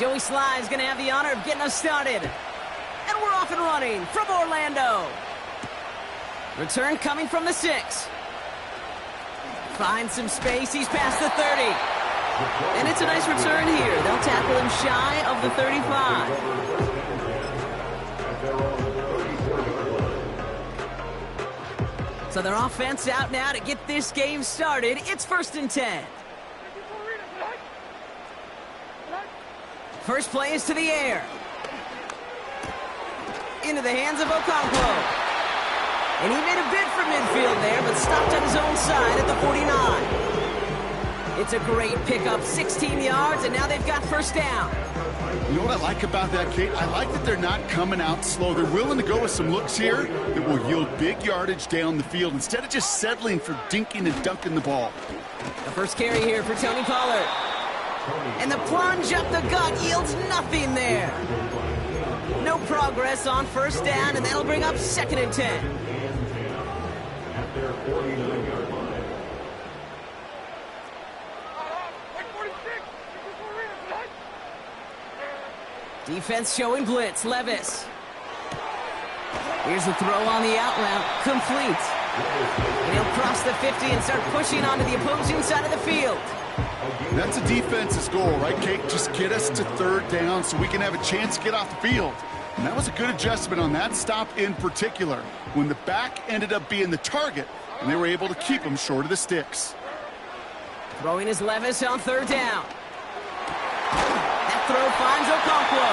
Joey Sly is going to have the honor of getting us started. And we're off and running from Orlando. Return coming from the 6. Finds some space. He's past the 30. And it's a nice return here. They'll tackle him shy of the 35. So their offense out now to get this game started. It's 1st and 10. First play is to the air. Into the hands of Okonkwo. And he made a bid for midfield there, but stopped on his own side at the 49. It's a great pickup, 16 yards, and now they've got first down. You know what I like about that, Kate? I like that they're not coming out slow. They're willing to go with some looks here that will yield big yardage down the field instead of just settling for dinking and dunking the ball. The first carry here for Tony Pollard. And the plunge up the gut yields nothing there. No progress on first down, and that'll bring up 2nd and 10. Defense showing blitz. Levis. Here's the throw on the out route. Complete. And he'll cross the 50 and start pushing onto the opposing side of the field. That's a defense's goal, right, Kate? Just get us to 3rd down so we can have a chance to get off the field. And that was a good adjustment on that stop in particular, when the back ended up being the target, and they were able to keep him short of the sticks. Throwing is Levis on 3rd down. That throw finds Okonkwo.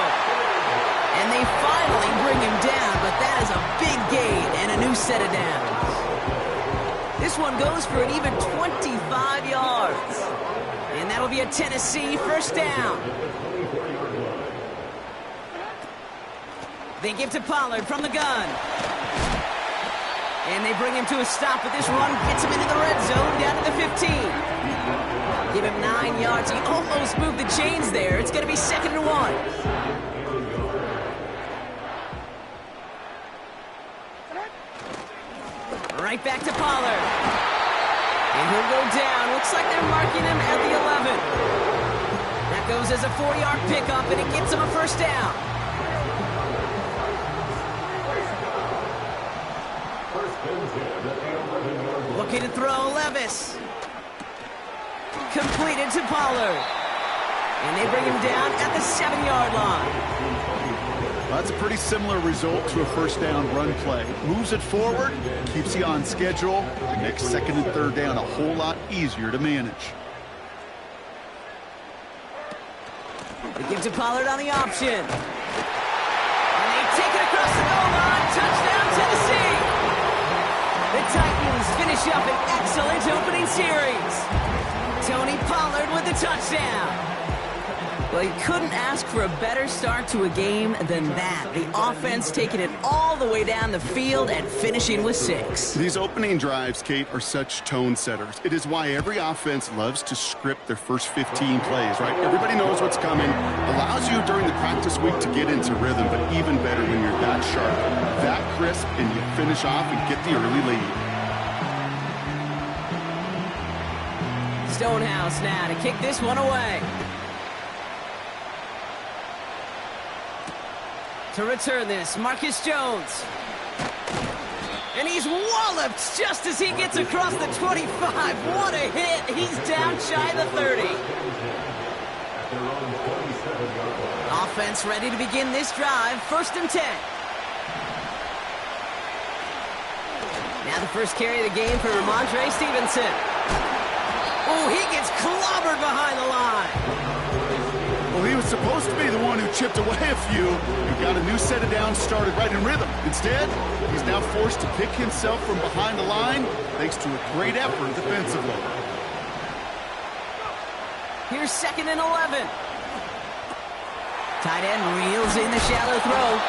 And they finally bring him down, but that is a big gain and a new set of downs. This one goes for an even 25 yards. And that'll be a Tennessee first down. They give to Pollard from the gun. And they bring him to a stop, but this run gets him into the red zone down to the 15. Give him 9 yards. He almost moved the chains there. It's going to be 2nd and 1. Right back to Pollard. And he'll go down. Looks like they're marking him at the 11. That goes as a 4-yard pickup, and it gets him a first down. Looking to throw, Levis. Completed to Pollard. And they bring him down at the 7-yard line. Well, that's a pretty similar result to a first down run play. Moves it forward, keeps you on schedule. It makes 2nd and 3rd down a whole lot easier to manage. They give to Pollard on the option. And they take it across the goal line. Touchdown, Tennessee. The Titans finish up an excellent opening series. Tony Pollard with the touchdown. Well, you couldn't ask for a better start to a game than that. The offense taking it all the way down the field and finishing with 6. These opening drives, Kate, are such tone setters. It is why every offense loves to script their first 15 plays, right? Everybody knows what's coming. Allows you during the practice week to get into rhythm, but even better when you're that sharp, that crisp, and you finish off and get the early lead. Stonehouse now to kick this one away. To return this, Marcus Jones. And he's walloped just as he gets across the 25. What a hit. He's down shy of the 30. Offense ready to begin this drive. 1st and 10. Now the first carry of the game for Ramondre Stevenson. Oh, he gets clobbered behind the line. Well, he was supposed to be the one who chipped away a few. He got a new set of downs started right in rhythm. Instead, he's now forced to pick himself from behind the line thanks to a great effort defensively. Here's 2nd and 11. Tight end reels in the shallow throw.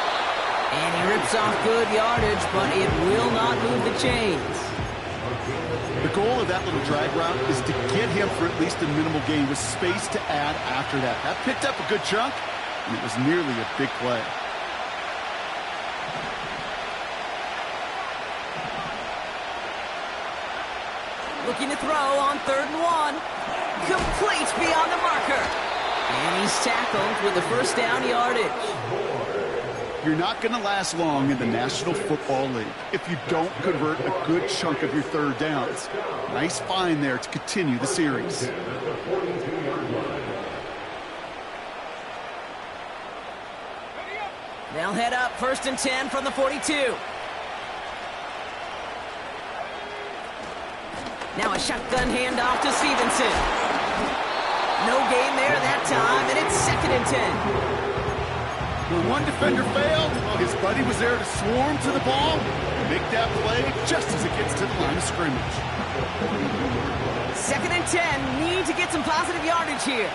And he rips off good yardage, but it will not move the chains. The goal of that little drag route is to get him for at least a minimal gain with space to add after that. That picked up a good chunk, and it was nearly a big play. Looking to throw on 3rd and 1. Complete beyond the marker. And he's tackled with the first down yardage. You're not going to last long in the National Football League if you don't convert a good chunk of your third downs. Nice find there to continue the series. They'll head up 1st and 10 from the 42. Now a shotgun handoff to Stevenson. No gain there that time, and it's 2nd and 10. When one defender failed, his buddy was there to swarm to the ball and make that play just as it gets to the line of scrimmage. 2nd and 10, need to get some positive yardage here.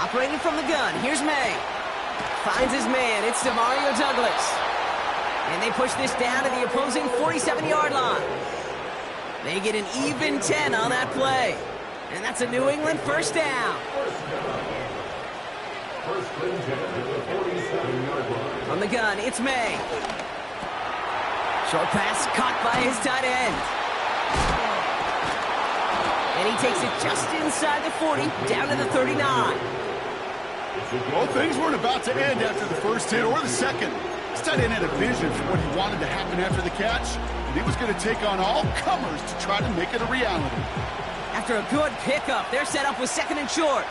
Operating from the gun, here's May. Finds his man, it's Demario Douglas. And they push this down to the opposing 47-yard line. They get an even 10 on that play. And that's a New England first down. On the gun, it's May. Short pass caught by his tight end. And he takes it just inside the 40, down to the 39. Well, things weren't about to end after the first hit or the second. This tight end had a vision for what he wanted to happen after the catch, and he was going to take on all comers to try to make it a reality. After a good pickup, they're set up with 2nd and short.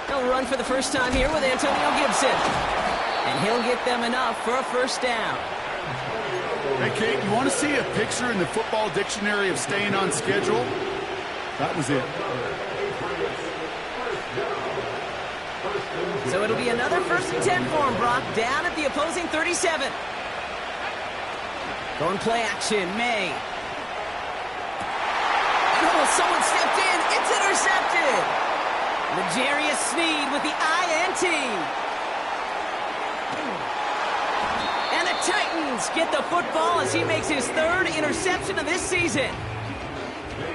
He'll run for the first time here with Antonio Gibson. And he'll get them enough for a first down. Hey, Kate, you want to see a picture in the football dictionary of staying on schedule? That was it. So it'll be another 1st and 10 for him, Brock, down at the opposing 37. Going play action, May. Oh, someone stepped in. It's intercepted. L'Jarius Sneed with the INT. And the Titans get the football as he makes his 3rd interception of this season.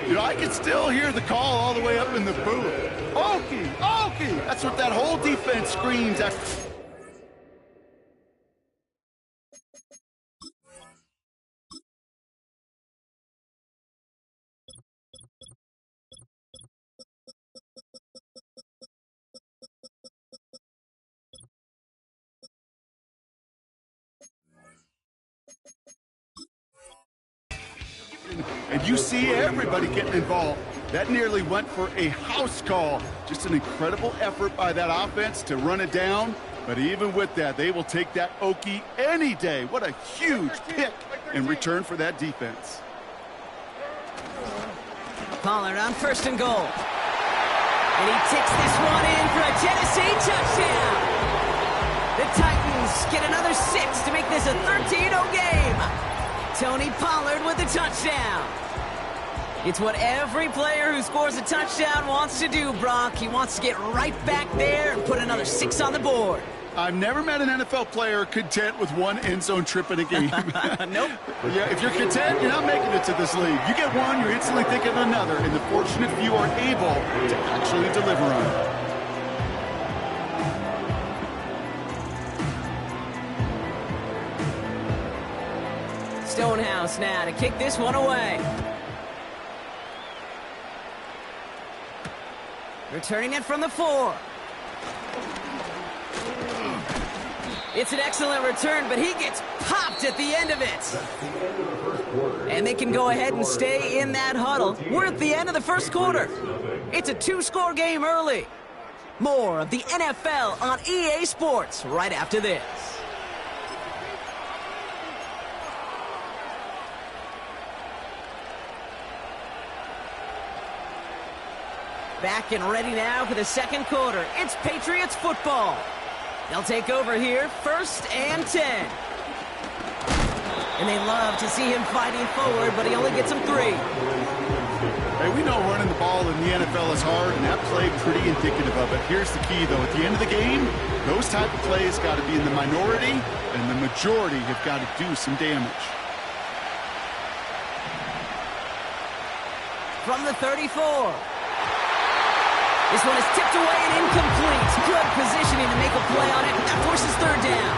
You know, I can still hear the call all the way up in the booth. Okie, Okie! That's what that whole defense screams after. And you see everybody getting involved. That nearly went for a house call. Just an incredible effort by that offense to run it down. But even with that, they will take that Okie any day. What a huge pick in return for that defense. Pollard on 1st and goal. And he takes this one in for a Tennessee touchdown. The Titans get another 6 to make this a 13-0 game. Tony Pollard with the touchdown. It's what every player who scores a touchdown wants to do, Brock. He wants to get right back there and put another 6 on the board. I've never met an NFL player content with one end zone trip in a game. Nope. Yeah, if you're content, you're not making it to this league. You get one, you're instantly thinking of another, and the fortunate few are able to actually deliver on it. Stonehouse now to kick this one away. Returning it from the 4. It's an excellent return, but he gets popped at the end of it. And they can go ahead and stay in that huddle. We're at the end of the first quarter. It's a 2-score game early. More of the NFL on EA Sports right after this. Back and ready now for the second quarter. It's Patriots football. They'll take over here, 1st and 10. And they love to see him fighting forward, but he only gets them 3. Hey, we know running the ball in the NFL is hard, and that play pretty indicative of it. Here's the key, though. At the end of the game, those type of plays got to be in the minority, and the majority have got to do some damage. From the 34. This one is tipped away and incomplete. Good positioning to make a play on it. That forces 3rd down.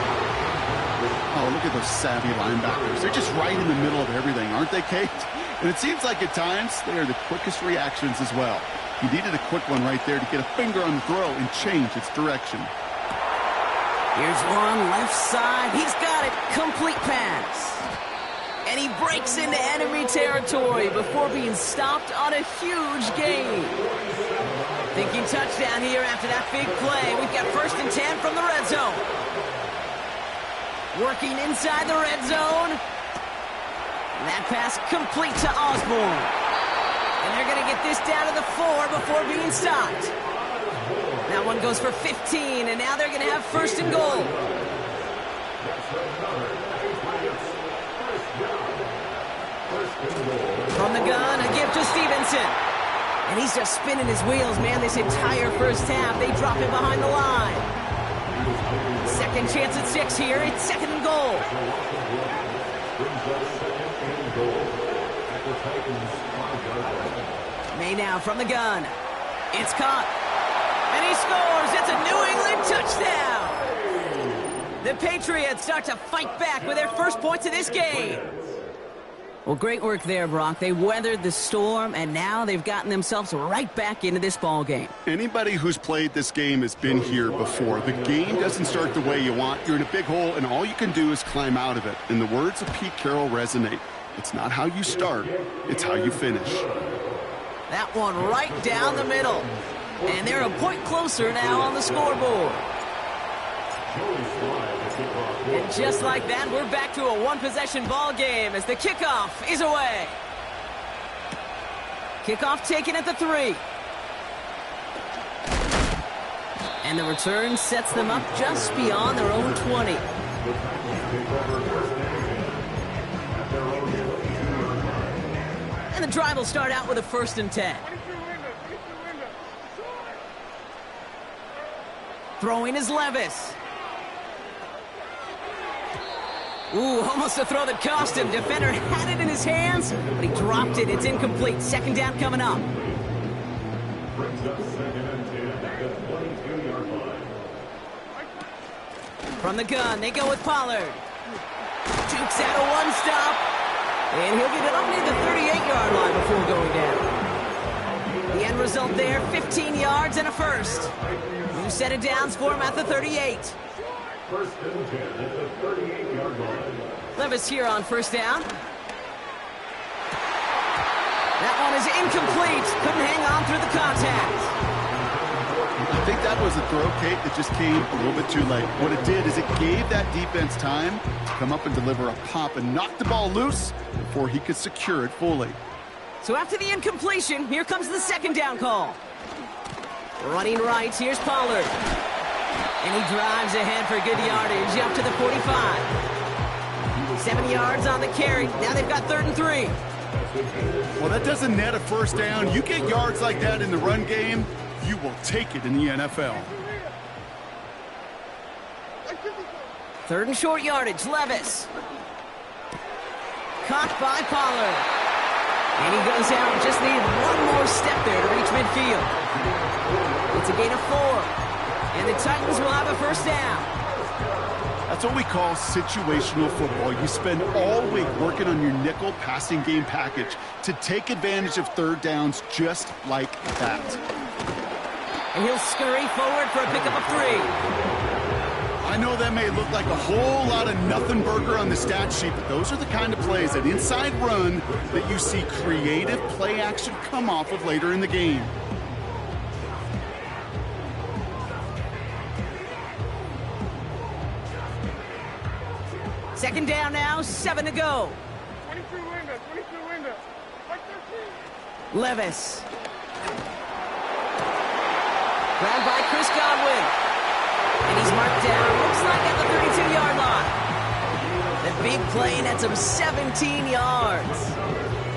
Oh, look at those savvy linebackers. They're just right in the middle of everything, aren't they, Kate? And it seems like at times they are the quickest reactions as well. He needed a quick one right there to get a finger on the throw and change its direction. Here's one left side. He's got it. Complete pass. And he breaks into enemy territory before being stopped on a huge gain. Thinking touchdown here after that big play. We've got 1st and 10 from the red zone. Working inside the red zone. That pass complete to Osborne. And they're going to get this down to the 4 before being stopped. That one goes for 15, and now they're going to have 1st and goal. From the gun, a gift to Stevenson. And he's just spinning his wheels, man, this entire first half. They drop him behind the line. Second chance at 6 here. It's 2nd and goal. May now from the gun. It's caught. And he scores. It's a New England touchdown. The Patriots start to fight back with their first points of this game. Well, great work there, Brock. They weathered the storm, and now they've gotten themselves right back into this ball game. Anybody who's played this game has been here before. The game doesn't start the way you want. You're in a big hole, and all you can do is climb out of it. And the words of Pete Carroll resonate. It's not how you start, it's how you finish. That one right down the middle. And they're a point closer now on the scoreboard. And just like that, we're back to a one-possession ball game as the kickoff is away. Kickoff taken at the 3. And the return sets them up just beyond their own 20. And the drive will start out with a 1st and 10. Throwing is Levis. Ooh, almost a throw that cost him. Defender had it in his hands, but he dropped it. It's incomplete. 2nd down coming up. From the gun, they go with Pollard. Jukes out a one-stop, and he'll get it up near the 38-yard line before going down. The end result there, 15 yards and a 1st. New set of downs for him at the 38. 1st and 10 at the 38-yard line. Levis here on 1st down. That one is incomplete. Couldn't hang on through the contact. I think that was a throw, Kate, that just came a little bit too late. What it did is it gave that defense time to come up and deliver a pop and knock the ball loose before he could secure it fully. So after the incompletion, here comes the 2nd down call. Running right, here's Pollard. And he drives ahead for good yardage up to the 45. 7 yards on the carry. Now they've got 3rd and 3. Well, that doesn't net a 1st down. You get yards like that in the run game, you will take it in the NFL. 3rd and short yardage, Levis. Caught by Pollard. And he goes out and just needed one more step there to reach midfield. It's a gain of 4. And the Titans will have a 1st down. That's what we call situational football. You spend all week working on your nickel passing game package to take advantage of 3rd downs just like that. And he'll scurry forward for a pickup of 3. I know that may look like a whole lot of nothing burger on the stat sheet, but those are the kind of plays, that inside run, that you see creative play action come off of later in the game. Second down now, 7 to go. 22 window. Levis. Grabbed by Chris Godwin. And he's marked down, looks like at the 32-yard line. The big play nets him 17 yards.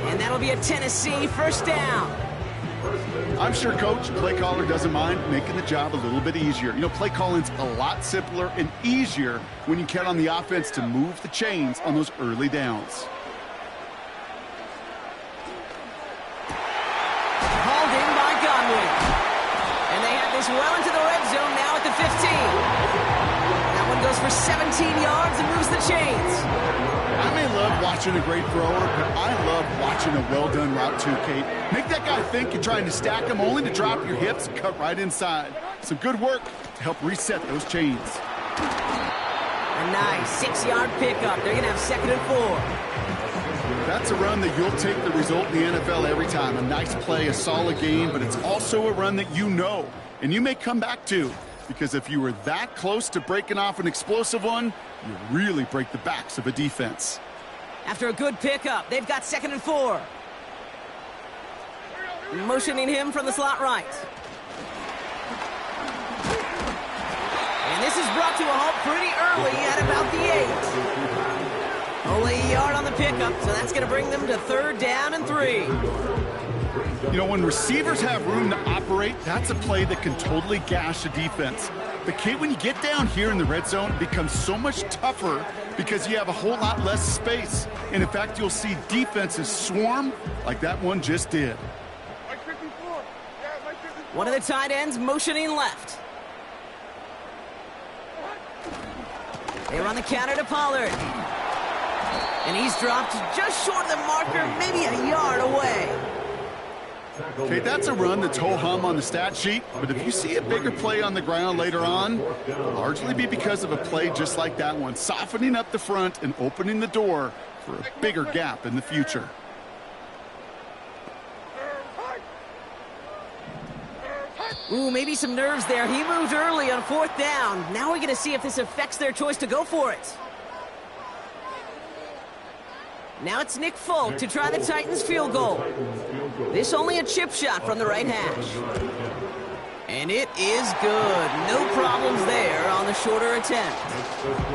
And that'll be a Tennessee 1st down. I'm sure Coach, play caller, doesn't mind making the job a little bit easier. You know, play calling's a lot simpler and easier when you count on the offense to move the chains on those early downs. Hauled in by Godwin. And they have this well into the red zone now at the 15. That one goes for 17 yards and moves the chains. I may love watching a great thrower, but I love watching a well-done route too, Kate. Make that guy think you're trying to stack him only to drop your hips and cut right inside. Some good work to help reset those chains. A nice 6-yard pickup. They're going to have 2nd and 4. That's a run that you'll take the result in the NFL every time. A nice play, a solid game, but it's also a run that you know, and you may come back to. Because if you were that close to breaking off an explosive one, you really break the backs of a defense. After a good pickup, they've got 2nd and 4. Motioning him from the slot right. And this is brought to a halt pretty early at about the 8. Only a yard on the pickup, so that's going to bring them to 3rd down and 3. You know, when receivers have room to operate, that's a play that can totally gash a defense. But, Kate, when you get down here in the red zone, it becomes so much tougher because you have a whole lot less space. And, in fact, you'll see defenses swarm like that one just did. One of the tight ends motioning left. They run the counter to Pollard. And he's dropped just short of the marker, maybe a yard away. Okay, that's a run that's ho-hum on the stat sheet, but if you see a bigger play on the ground later on, it'll largely be because of a play just like that one, softening up the front and opening the door for a bigger gap in the future. Ooh, maybe some nerves there. He moved early on 4th down. Now we're going to see if this affects their choice to go for it. Now it's Nick Folk to try the Titans field goal. This only a chip shot from the right hash. And it is good. No problems there on the shorter attempt.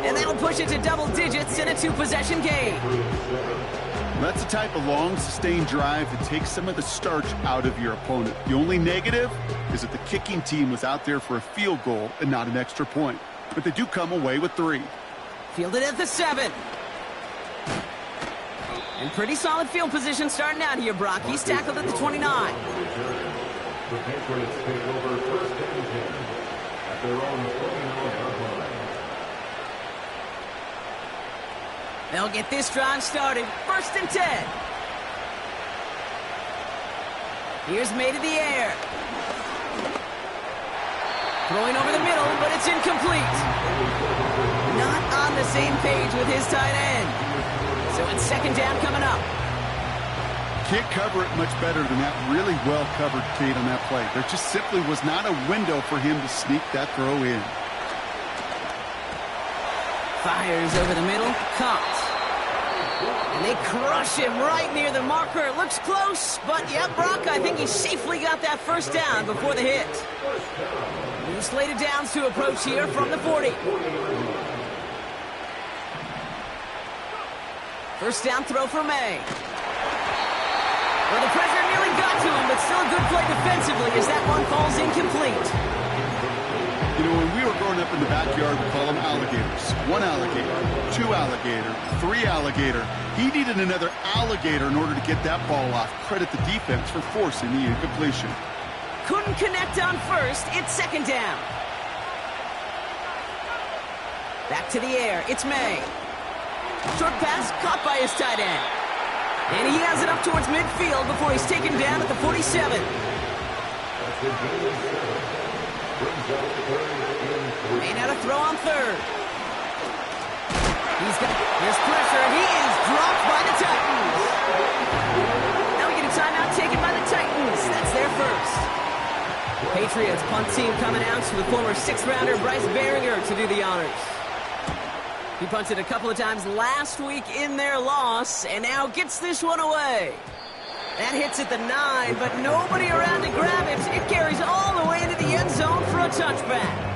And that'll push it to double digits in a 2-possession game. That's the type of long, sustained drive that takes some of the starch out of your opponent. The only negative is that the kicking team was out there for a field goal and not an extra point. But they do come away with 3. Fielded at the 7. And pretty solid field position starting out here, Brock. He's tackled at the 29. The Patriots take over 1st and 10 at their own 29-yard line. They'll get this drive started. 1st and 10. Here's May to the air. Throwing over the middle, but it's incomplete. Not on the same page with his tight end. So it's 2nd down coming up. Can't cover it much better than that. Really well covered, Kate, on that play. There just simply was not a window for him to sneak that throw in. Fires over the middle, caught. And they crush him right near the marker. It looks close, but yeah, Brock, I think he safely got that 1st down before the hit. New slated downs to approach here from the 40. 1st down throw for May. Well, the pressure nearly got to him, but still a good play defensively as that one falls incomplete. You know, when we were growing up in the backyard, we call them alligators. 1 alligator, 2 alligator, 3 alligator. He needed another alligator in order to get that ball off. Credit the defense for forcing the incompletion. Couldn't connect on 1st. It's 2nd down. Back to the air. It's May. Short pass caught by his tight end. And he has it up towards midfield before he's taken down at the 47. May now to throw on 3rd. There's pressure, and he is dropped by the Titans. Now we get a timeout taken by the Titans. That's their 1st. Patriots punt team coming out with former 6th-rounder Bryce Behringer to do the honors. He punted a couple of times last week in their loss, and now gets this one away. That hits at the 9, but nobody around to grab it. It carries all the way into the end zone for a touchback.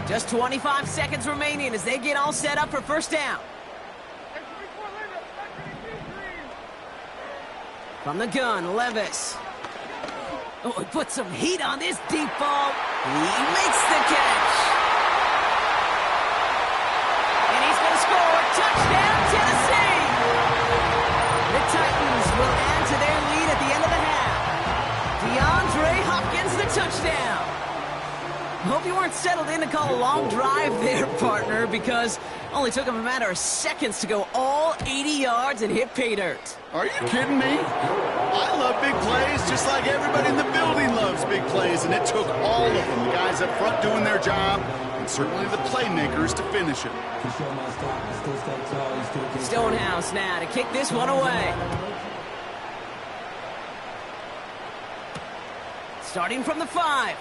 Just 25 seconds remaining as they get all set up for 1st down. From the gun, Levis. Oh, he put some heat on this deep ball. He makes the catch. Score, touchdown, Tennessee! The Titans will add to their lead at the end of the half. DeAndre Hopkins, the touchdown. Hope you weren't settled in to call a long drive there, partner, because only took him a matter of seconds to go all 80 yards and hit pay dirt. Are you kidding me? I love big plays just like everybody in the building loves big plays, and it took all of them, the guys up front doing their job, and certainly the playmakers to finish it. Stonehouse now to kick this one away. Starting from the 5.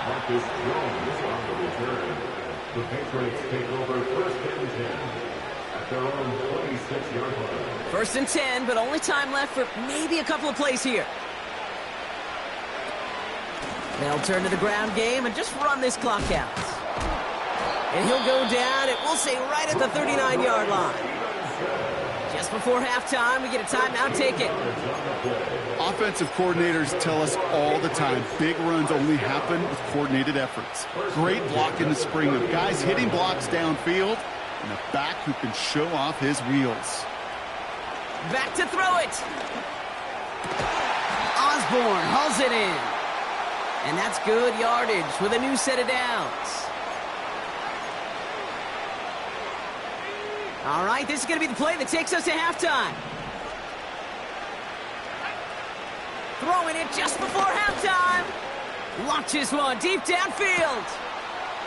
Marcus Jones on the return. The Patriots take over first and 10 at their own 26-yard line. First and 10, but only time left for maybe a couple of plays here. They'll turn to the ground game and just run this clock out. And he'll go down, it will say right at the 39-yard line. Just before halftime, we get a timeout taken. Offensive coordinators tell us all the time, big runs only happen with coordinated efforts. Great block in the spring of guys hitting blocks downfield and a back who can show off his wheels. Back to throw it. Osborne hauls it in. And that's good yardage with a new set of downs. All right, this is going to be the play that takes us to halftime. Throwing it just before halftime. Launches one deep downfield.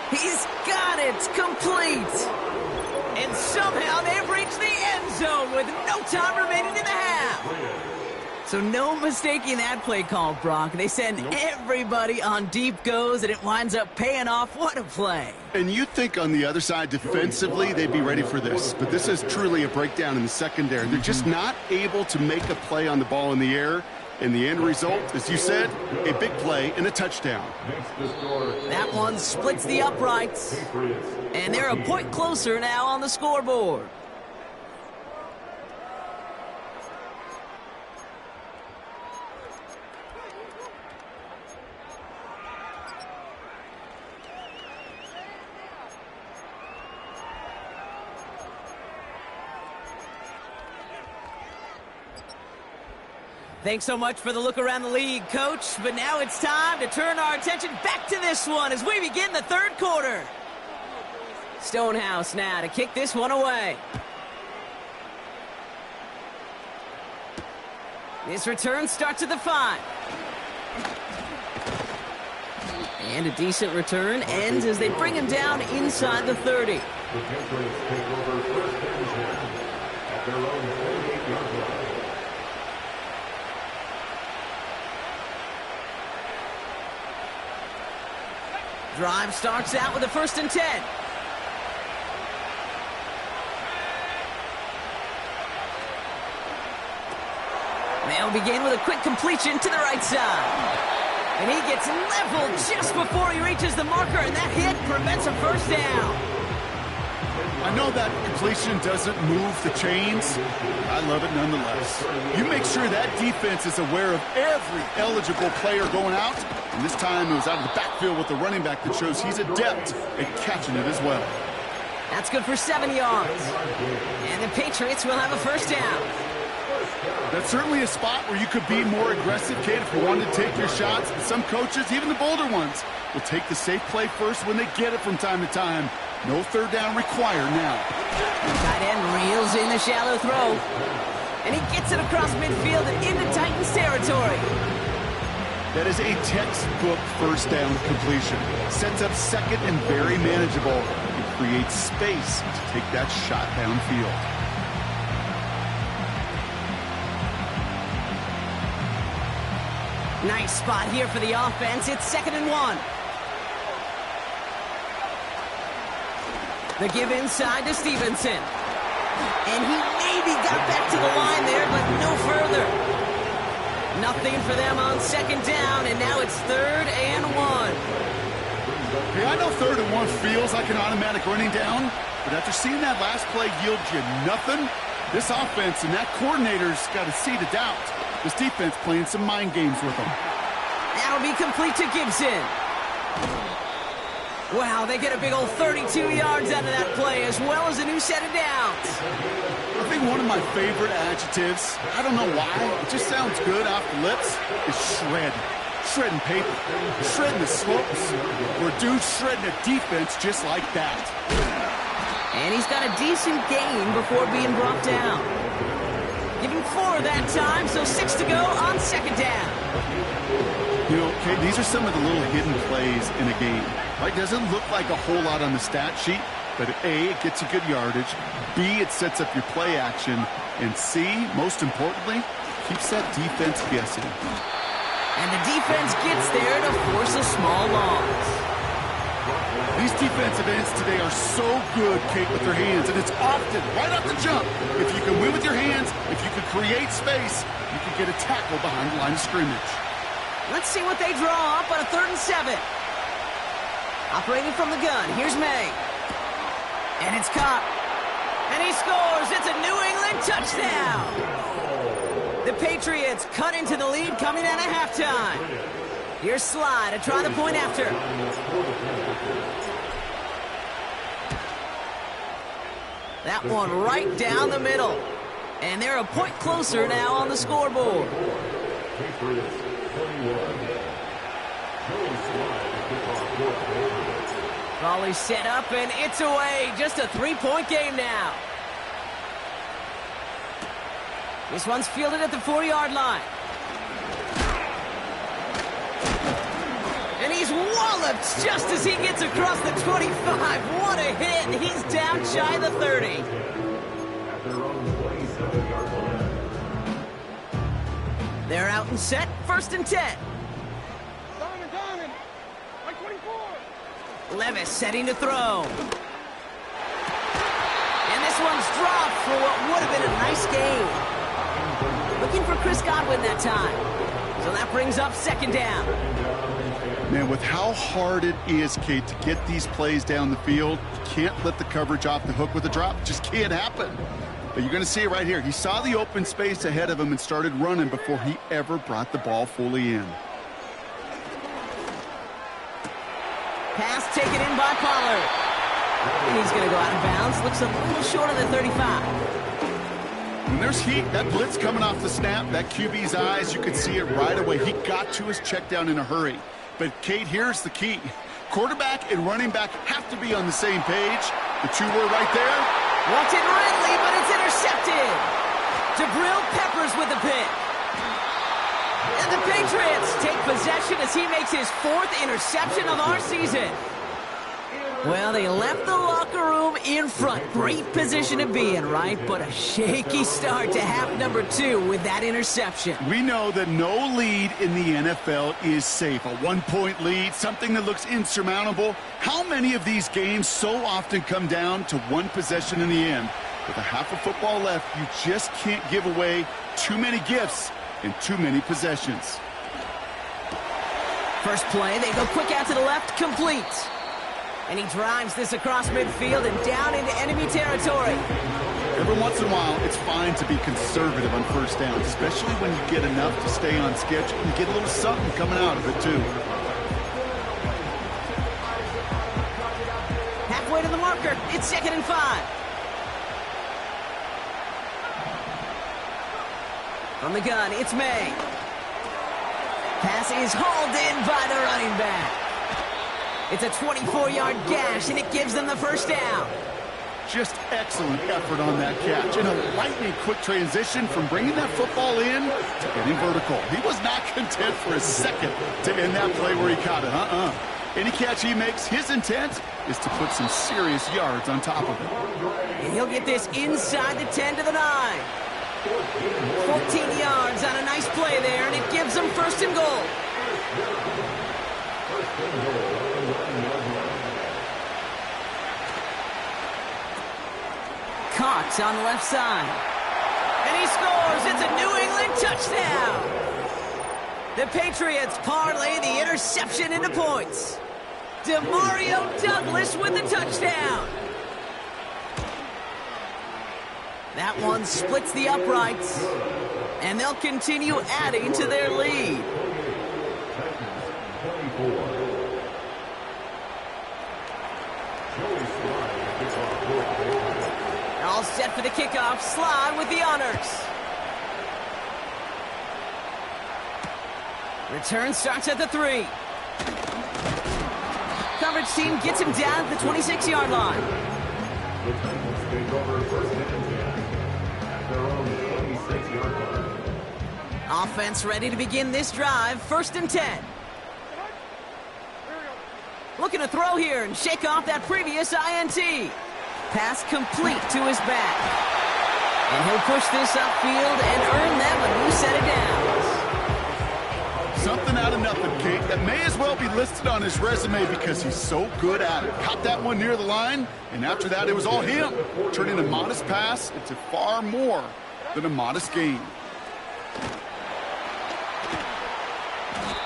He's got it complete. And somehow they've reached the end zone with no time remaining in the half. So no mistaking that play call, Brock. They send everybody on deep goes, and it winds up paying off. What a play. And you'd think on the other side, defensively, they'd be ready for this. But this is truly a breakdown in the secondary. They're just not able to make a play on the ball in the air. And the end result, as you said, a big play and a touchdown. That one splits the uprights. And they're a point closer now on the scoreboard. Thanks so much for the look around the league, Coach. But now it's time to turn our attention back to this one as we begin the third quarter. Stonehouse now to kick this one away. This return starts at the 5. And a decent return ends as they bring him down inside the 30. The Patriots take over first and 10 at their own 28-yard line. Drive starts out with a first and 10. They'll begin with a quick completion to the right side. And he gets leveled just before he reaches the marker, and that hit prevents a first down. I know that completion doesn't move the chains. I love it nonetheless. You make sure that defense is aware of every eligible player going out. And this time it was out of the backfield with the running back that shows he's adept at catching it as well. That's good for 7 yards. And the Patriots will have a first down. That's certainly a spot where you could be more aggressive, kid, if you wanted to take your shots. But some coaches, even the bolder ones, will take the safe play first when they get it from time to time. No third down required now. Tight end reels in the shallow throw. And he gets it across midfield and into Titans territory. That is a textbook first down completion. Sets up second and very manageable and creates space to take that shot downfield. Nice spot here for the offense. It's 2nd and 1. The give inside to Stevenson. And he maybe got back to the line there, but no further. Nothing for them on 2nd down, and now it's 3rd and 1. Hey, I know 3rd and 1 feels like an automatic running down, but after seeing that last play yield you nothing, this offense and that coordinator's got a seed of doubt. This defense playing some mind games with them. That'll be complete to Gibson. Wow, they get a big old 32 yards out of that play, as well as a new set of downs. I think one of my favorite adjectives, I don't know why, it just sounds good off the lips, is shred. shredding paper, shredding the slopes. We're dudes shredding a defense just like that. And he's got a decent gain before being brought down. Giving 4 that time, so 6 to go on second down. You know, okay, these are some of the little hidden plays in a game. Right? Doesn't look like a whole lot on the stat sheet, but A, it gets you good yardage. B, it sets up your play action. And C, most importantly, keeps that defense guessing. And the defense gets there to force a small loss. These defensive ends today are so good, Kate, with their hands, and it's often right off the jump. If you can win with your hands, if you can create space, you can get a tackle behind the line of scrimmage. Let's see what they draw up on a 3rd and 7. Operating from the gun, here's May. And it's caught. And he scores. It's a New England touchdown. The Patriots cut into the lead coming out of halftime. Here's Sly to try the point after. That one right down the middle. And they're a point closer now on the scoreboard. Volley set up, and it's away. Just a 3-point game now. This one's fielded at the 4-yard line. And he's walloped just as he gets across the 25. What a hit. He's down shy of the 30. They're out and set. 1st and 10. Levis setting to throw. And this one's dropped for what would have been a nice game. Looking for Chris Godwin that time. So that brings up 2nd down. Man, with how hard it is, Kate, to get these plays down the field, you can't let the coverage off the hook with a drop. It just can't happen. But you're going to see it right here. He saw the open space ahead of him and started running before he ever brought the ball fully in. Pass taken in by Pollard. And he's going to go out of bounds. Looks a little short of the 35. When there's heat, that blitz coming off the snap, that QB's eyes, you could see it right away. He got to his check down in a hurry. But, Kate, here's the key. Quarterback and running back have to be on the same page. The 2 were right there. Wanted Ridley, but it's intercepted. Jabril Peppers with the pick. And the Patriots take possession as he makes his 4th interception of our season. Well, they left the locker room in front. Great position to be in, right? But a shaky start to half number 2 with that interception. We know that no lead in the NFL is safe. A 1-point lead, something that looks insurmountable. How many of these games so often come down to 1 possession in the end? With a half of football left, you just can't give away too many gifts in too many possessions. First play, they go quick out to the left, complete. And he drives this across midfield and down into enemy territory. Every once in a while, it's fine to be conservative on 1st down, especially when you get enough to stay on schedule and get a little something coming out of it, too. Halfway to the marker, it's 2nd and 5. From the gun, it's May. Pass is hauled in by the running back. It's a 24-yard gash, and it gives them the 1st down. Just excellent effort on that catch. And a lightning-quick transition from bringing that football in to getting vertical. He was not content for a second to end that play where he caught it. Any catch he makes, his intent is to put some serious yards on top of it. And he'll get this inside the 10 to the 9. 14 yards on a nice play there, and it gives them 1st and goal. Cox on the left side. And he scores. It's a New England touchdown. The Patriots parlay the interception into points. Demario Douglas with the touchdown. That one splits the uprights. And they'll continue adding to their lead. All set for the kickoff. Slide with the honors. Return starts at the 3. Coverage team gets him down at the 26-yard line. The Titans take over first and 10 at their own 26-yard line. Offense ready to begin this drive. First and 10. Looking to throw here and shake off that previous INT. Pass complete to his back. And he'll push this upfield and earn them a new set of downs. Something out of nothing, Kate. That may as well be listed on his resume because he's so good at it. Caught that one near the line, and after that, it was all him. Turning a modest pass into far more than a modest gain.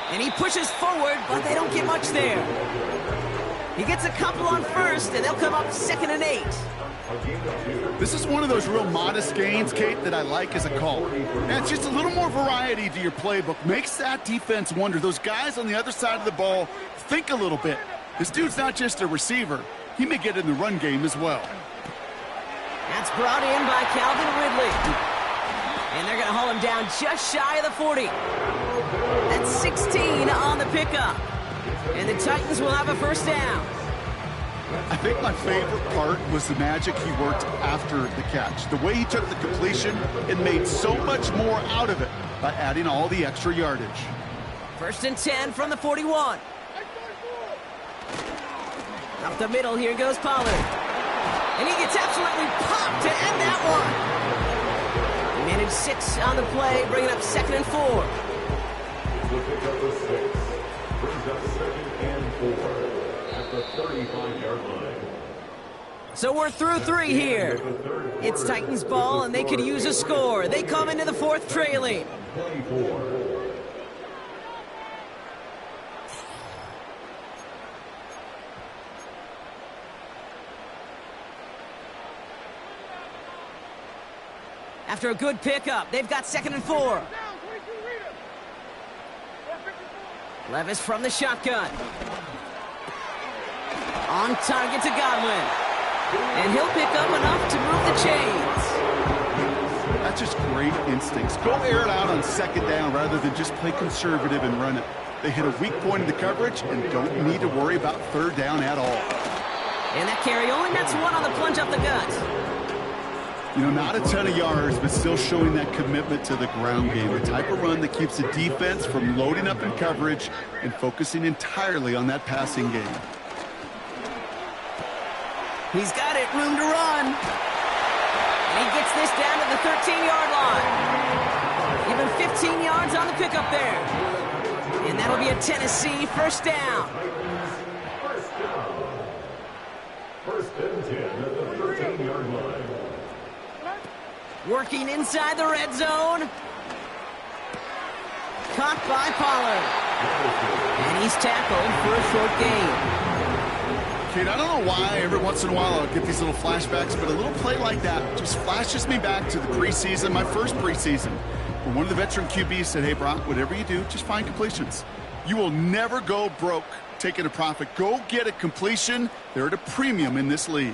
And he pushes forward, but they don't get much there. He gets a couple on first, and they'll come up 2nd and 8. This is one of those real modest gains, Kate, that I like as a call. And it's just a little more variety to your playbook. Makes that defense wonder. Those guys on the other side of the ball think a little bit. This dude's not just a receiver. He may get in the run game as well. That's brought in by Calvin Ridley. And they're going to haul him down just shy of the 40. That's 16 on the pickup. And the Titans will have a first down. I think my favorite part was the magic he worked after the catch. The way he took the completion and made so much more out of it by adding all the extra yardage. First and 10 from the 41. Up the middle, here goes Pollard. And he gets absolutely popped to end that one. He managed 6 on the play, bringing up 2nd and 4. Will pick up the 6. Brings up 2nd and 4 at the 35-yard line. So we're through 3 here. It's Titans ball, and they could use a score. They come into the 4th trailing. 24. After a good pickup, they've got 2nd and 4. Levis from the shotgun. On target to Godwin. And he'll pick up enough to move the chains. That's just great instincts. Go air it out on 2nd down rather than just play conservative and run it. They hit a weak point in the coverage and don't need to worry about 3rd down at all. And that carry only nets 1 on the plunge up the gut. You know, not a ton of yards, but still showing that commitment to the ground game. The type of run that keeps the defense from loading up in coverage and focusing entirely on that passing game. He's got it, room to run. And he gets this down to the 13-yard line. Give him 15 yards on the pickup there. And that'll be a Tennessee first down. First and 10 at the 13-yard line. Working inside the red zone. Caught by Pollard. And he's tackled for a short gain. Kate, I don't know why every once in a while I'll get these little flashbacks, but a little play like that just flashes me back to the preseason, my first preseason, where one of the veteran QBs said, hey, Brock, whatever you do, just find completions. You will never go broke taking a profit. Go get a completion. They're at a premium in this league.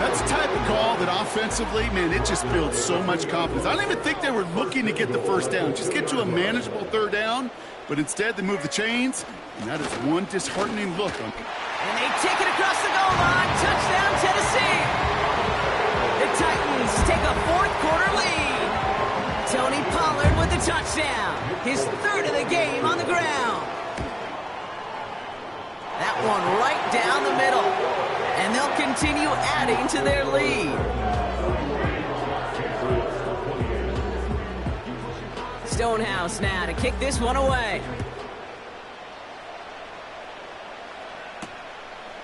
That's the type of call that offensively, man, it just builds so much confidence. I don't even think they were looking to get the first down. Just get to a manageable 3rd down, but instead they move the chains, and that is one disheartening look. And they take it across the goal line. Touchdown, Tennessee. The Titans take a 4th quarter lead. Tony Pollard with the touchdown. His 3rd of the game on the ground. That one right down the middle. And they'll continue adding to their lead. Stonehouse now to kick this one away.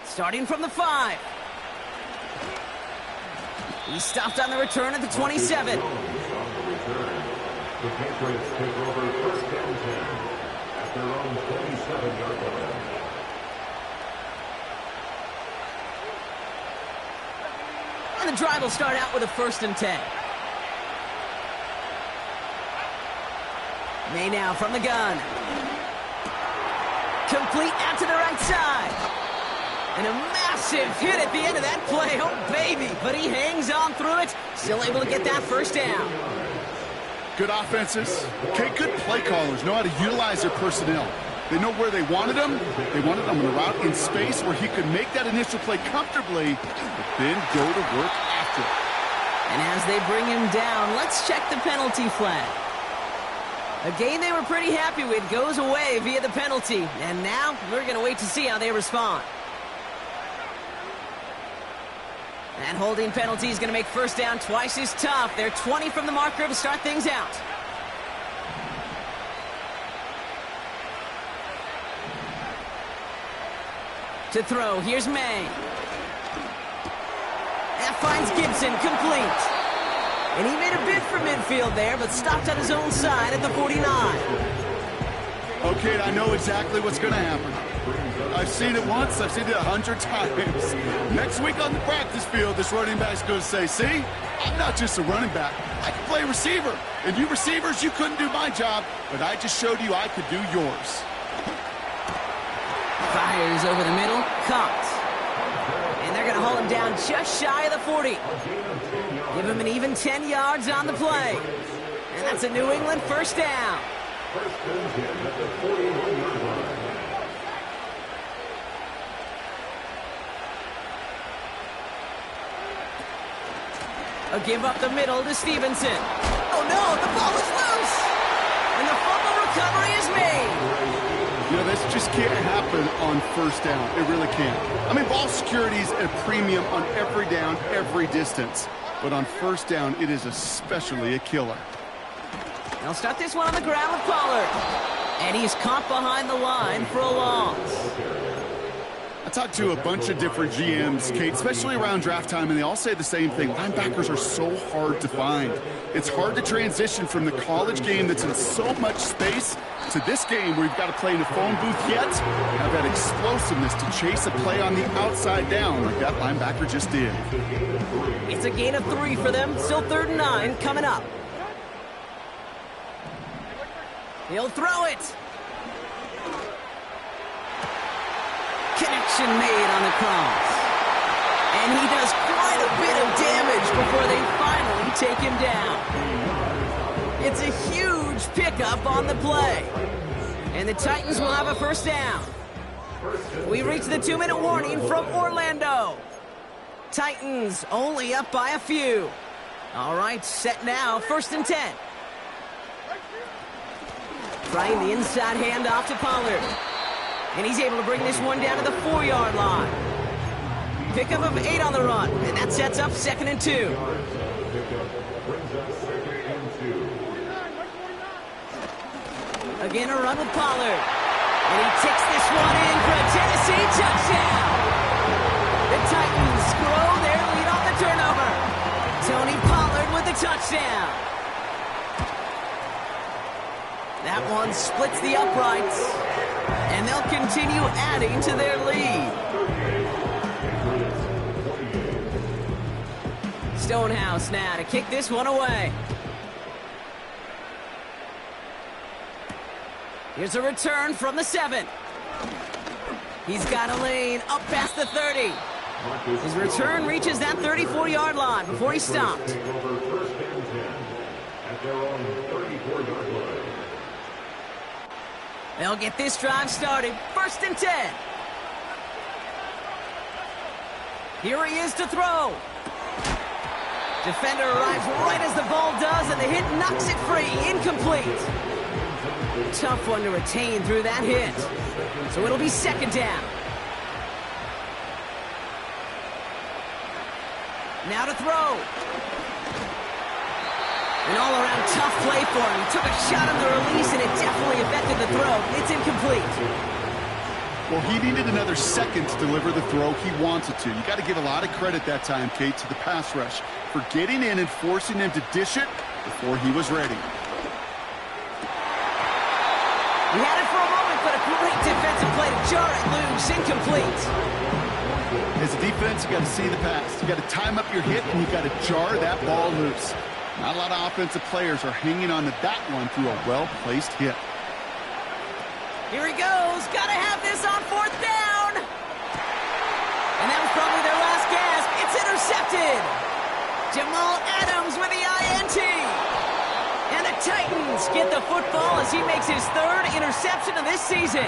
Starting from the 5. He stopped on the return at the 27. The Patriots take over first and 10 at their own 27-yard line. And the drive will start out with a 1st and 10. May now from the gun. Complete out to the right side. And a massive hit at the end of that play. Oh, baby. But he hangs on through it. Still able to get that first down. Good offenses. Okay, good play callers know how to utilize their personnel. They know where they wanted him. They wanted him on a route in space where he could make that initial play comfortably, but then go to work after it. And as they bring him down, let's check the penalty flag. A game they were pretty happy with goes away via the penalty. And now we're going to wait to see how they respond. That holding penalty is going to make first down twice as tough. They're 20 from the marker to start things out. To throw, here's May. That finds Gibson, complete. And he made a bid for midfield there, but stopped on his own side at the 49. Okay, I know exactly what's going to happen. I've seen it once, I've seen it 100 times. Next week on the practice field, this running back's going to say, see, I'm not just a running back. I can play receiver. And you receivers, you couldn't do my job, but I just showed you I could do yours. Fires over the middle, caught. And they're going to hold him down just shy of the 40. Give him an even 10 yards on the play. And that's a New England first down. A give up the middle to Stevenson. Oh no, the ball is loose! And the fumble recovery is made. You know, this just can't happen on first down. It really can't. I mean, ball security is a premium on every down, every distance. But on first down, it is especially a killer. They'll start this one on the ground with Pollard. And he's caught behind the line for a loss. I talked to a bunch of different GMs, Kate, especially around draft time, and they all say the same thing. Linebackers are so hard to find. It's hard to transition from the college game that's in so much space to this game where you've got to play in a phone booth yet, have that explosiveness to chase a play on the outside down like that linebacker just did. It's a gain of 3 for them. Still 3rd and 9 coming up. He'll throw it. Connection made on the cross. And he does quite a bit of damage before they finally take him down. It's a huge pickup on the play. And the Titans will have a first down. We reach the 2-minute warning from Orlando. Titans only up by a few. All right, set now, 1st and 10. Trying the inside handoff to Pollard. And he's able to bring this one down to the 4-yard line. Pickup of 8 on the run, and that sets up 2nd and 2. Again, a run with Pollard. And he takes this one in for a Tennessee touchdown. The Titans grow their lead on the turnover. Tony Pollard with the touchdown. That one splits the uprights. And they'll continue adding to their lead. Stonehouse now to kick this one away. Here's a return from the 7. He's got a lane up past the 30. His return reaches that 34-yard line before he stopped. They'll get this drive started. 1st and 10. Here he is to throw. Defender arrives right as the ball does, and the hit knocks it free. Incomplete. Tough one to retain through that hit. So it'll be 2nd down. Now to throw. An all-around tough play for him. He took a shot on the release, and it definitely affected the throw. It's incomplete. Well, he needed another second to deliver the throw he wanted to. You got to give a lot of credit that time, Kate, to the pass rush for getting in and forcing him to dish it before he was ready. He had it for a moment, but a great defensive play to jar it loose. Incomplete. As a defense, you got to see the pass. You got to time up your hit, and you got to jar that ball loose. Not a lot of offensive players are hanging on to that one through a well-placed hit. Here he goes. Got to have this on 4th down. intercepted. Jamal Adams with the INT. And the Titans get the football as he makes his third interception of this season.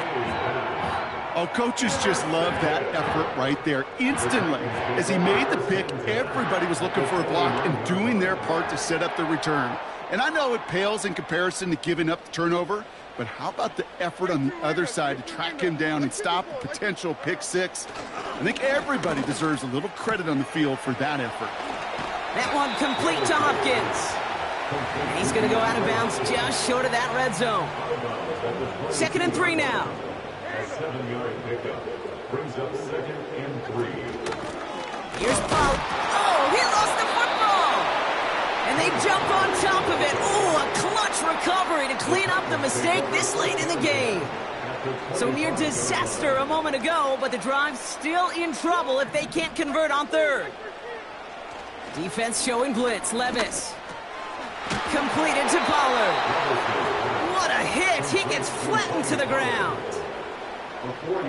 Oh, coaches just love that effort right there. Instantly, as he made the pick, everybody was looking for a block and doing their part to set up the return. And I know it pales in comparison to giving up the turnover, but how about the effort on the other side to track him down and stop a potential pick six? I think everybody deserves a little credit on the field for that effort. That one complete to Hopkins. And he's going to go out of bounds just short of that red zone. 2nd and 3 now. A 7-yard pickup brings up 2nd and 3. Here's Paul. Oh, he lost the football. And they jump on top of it. Oh, a clutch recovery to clean up the mistake this late in the game. So near disaster a moment ago, but the drive's still in trouble if they can't convert on 3rd. Defense showing blitz. Levis. Completed to Pollard. What a hit. He gets flattened to the ground.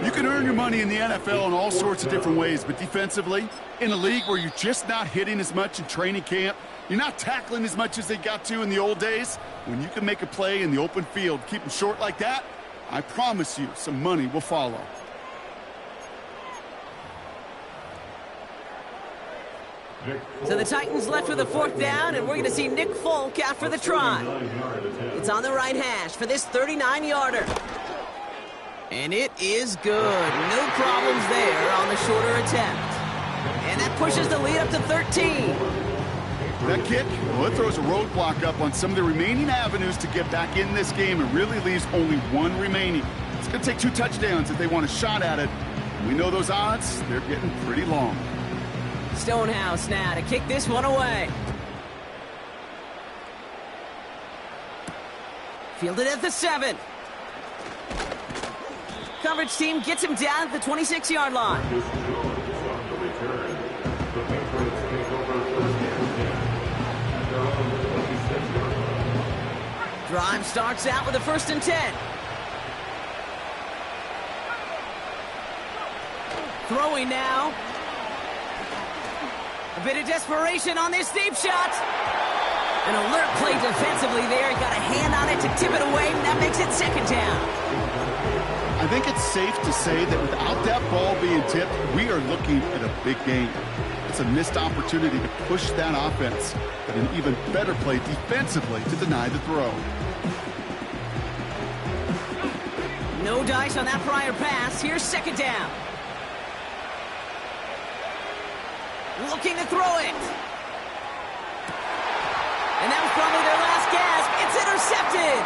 You can earn your money in the NFL in all sorts of different ways, but defensively, in a league where you're just not hitting as much in training camp, you're not tackling as much as they got to in the old days, when you can make a play in the open field, keep them short like that, I promise you some money will follow. So the Titans left with a 4th down, and we're going to see Nick Folk after the try. It's on the right hash for this 39-yarder. And it is good. No problems there on the shorter attempt. And that pushes the lead up to 13. That kick, well, it throws a roadblock up on some of the remaining avenues to get back in this game and really leaves only one remaining. It's going to take 2 touchdowns if they want a shot at it. We know those odds, they're getting pretty long. Stonehouse now to kick this one away. Fielded at the 7. Coverage team gets him down at the 26-yard line. This Jones on the return. The Patriots take over 1st and 10 at their own 26-yard line. Drive starts out with a 1st and 10. Throwing now. A bit of desperation on this deep shot. An alert play defensively there. Got a hand on it to tip it away, and that makes it 2nd down. I think it's safe to say that without that ball being tipped, we are looking at a big game. It's a missed opportunity to push that offense, but an even better play defensively to deny the throw. No dice on that prior pass. Here's 2nd down. Looking to throw it. And that was probably their last gasp. It's intercepted.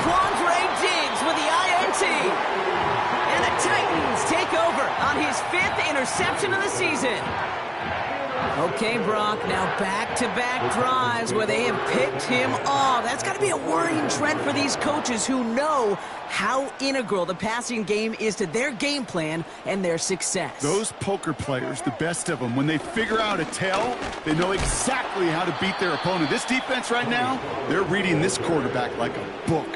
Quandre Diggs with the INT. And the Titans take over on his 5th interception of the season. Okay, Brock, now back-to-back drives where they have picked him off. That's got to be a worrying trend for these coaches who know how integral the passing game is to their game plan and their success. Those poker players, the best of them, when they figure out a tell, they know exactly how to beat their opponent. This defense right now, they're reading this quarterback like a book.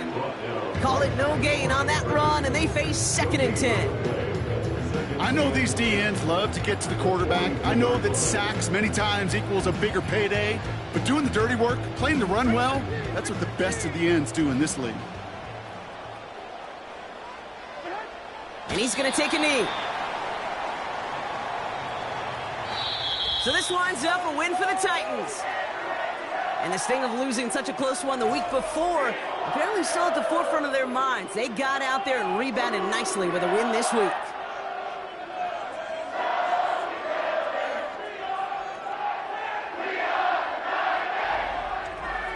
Call it no gain on that run, and they face 2nd and 10. I know these DNs love to get to the quarterback. I know that sacks many times equals a bigger payday, but doing the dirty work, playing the run well, that's what the best of the ends do in this league. And he's going to take a knee. So this winds up a win for the Titans. And the sting of losing such a close one the week before apparently still at the forefront of their minds. They got out there and rebounded nicely with a win this week.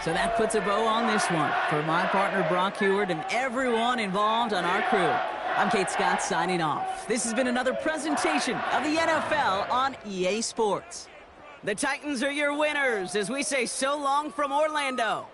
So that puts a bow on this one. For my partner Brock Heward and everyone involved on our crew, I'm Kate Scott signing off. This has been another presentation of the NFL on EA Sports. The Titans are your winners as we say so long from Orlando.